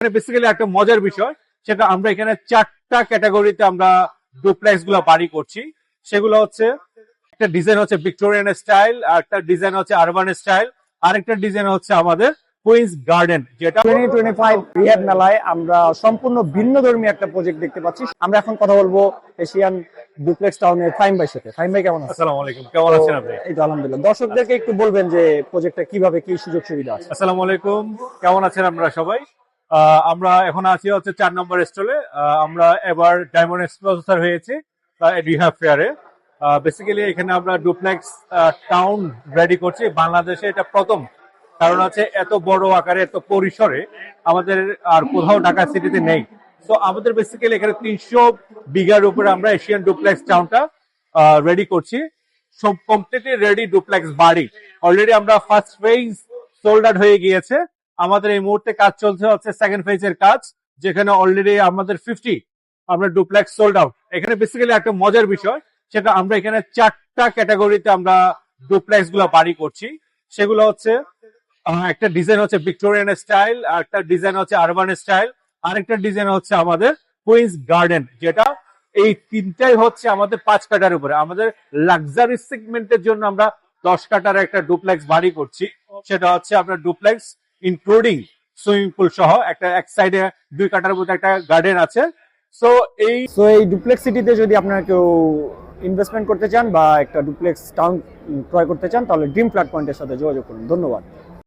Basically একটা মজার বিষয়, সেটা আমরা এখানে 4টা ক্যাটাগরিতে আমরা ডুপ্লেক্স গুলো বাড়ি করছি। সেগুলো হচ্ছে, একটা ডিজাইন হচ্ছে ভিক্টোরিয়ান স্টাইল, আরেকটা ডিজাইন হচ্ছে আরবান স্টাইল, আরেকটা ডিজাইন হচ্ছে আমাদের কুইন্স গার্ডেন, যেটা 2025 রিয়াদ মেলায় আমরা সম্পূর্ণ ভিন্ন ধর্মী একটা প্রজেক্ট দেখতে পাচ্ছি। আমরা এখন কথা বলবো এশিয়ান ডুপ্লেক্স টাউনের ফাহিম ভাইয়ের সাথে। ফাহিম ভাই কেমন আছেন? আসসালামু আলাইকুম, কেমন আছেন আপনি? এই তো আলহামদুলিল্লাহ। দর্শকদেরকে একটু বলবেন যে প্রজেক্টটা কিভাবে কি সুযোগ সুবিধা আছে। আসসালামু আলাইকুম, কেমন আছেন আপনারা সবাই? আমরা এখন আছি হচ্ছে 4 নম্বর স্টলে। আমরা এবার ডায়মন্ড স্পন্সর হয়েছি রিহাব ফেয়ারে। বেসিক্যালি এখানে আমরা ডুপ্লেক্স টাউন রেডি করছি। বাংলাদেশে এটা প্রথম, কারণ হচ্ছে এত বড় আকারে এত পরিসরে আমাদের আর কোথাও ঢাকা সিটিতে নেই। তো আমাদের বেসিক্যালি এখানে 300 বিঘার উপরে আমরা এশিয়ান ডুপ্লেক্স টাউনটা রেডি করছি। সব কমপ্লিটলি রেডি ডুপ্লেক্স বাড়ি। অলরেডি আমরা ফার্স্ট ফেজ সোল্ড আউট হয়ে গিয়েছে। আমাদের এই মুহূর্তে কাজ চলছে হচ্ছে সেকেন্ড ফেজের কাজ, যেখানে অলরেডি আমাদের 50 আমরা ডুপ্লেক্স সোল্ড আউট। এখানে বেসিক্যালি একটা মজার বিষয়, সেটা আমরা এখানে 4টা ক্যাটাগরিতে আমরা ডুপ্লেক্স গুলো বাড়ি করছি। সেগুলো হচ্ছে, একটা ডিজাইন হচ্ছে ভিক্টোরিয়ান স্টাইল, আরেকটা ডিজাইন হচ্ছে আরবান স্টাইল, আরেকটা ডিজাইন হচ্ছে আমাদের কুইন্স গার্ডেন, যেটা এই তিনটাই হচ্ছে আমাদের 5 কাঠার উপরে। আমাদের লাক্সারি সেগমেন্টের জন্য আমরা 10 কাঠার একটা ডুপ্লেক্স বাড়ি করছি। সেটা হচ্ছে আপনার ডুপ্লেক্স ইনক্লুডিং সুইমিং পুল সহ, একটা এক সাইডে 2 কাঠার মধ্যে একটা গার্ডেন আছে। সো এই ডুপ্লেক্স সিটিতে যদি আপনারা কেউ ইনভেস্টমেন্ট করতে চান বা একটা ডুপ্লেক্স টাউন ক্রয় করতে চান, তাহলে ড্রিম ফ্ল্যাট পয়েন্টের সাথে যোগাযোগ করুন। ধন্যবাদ।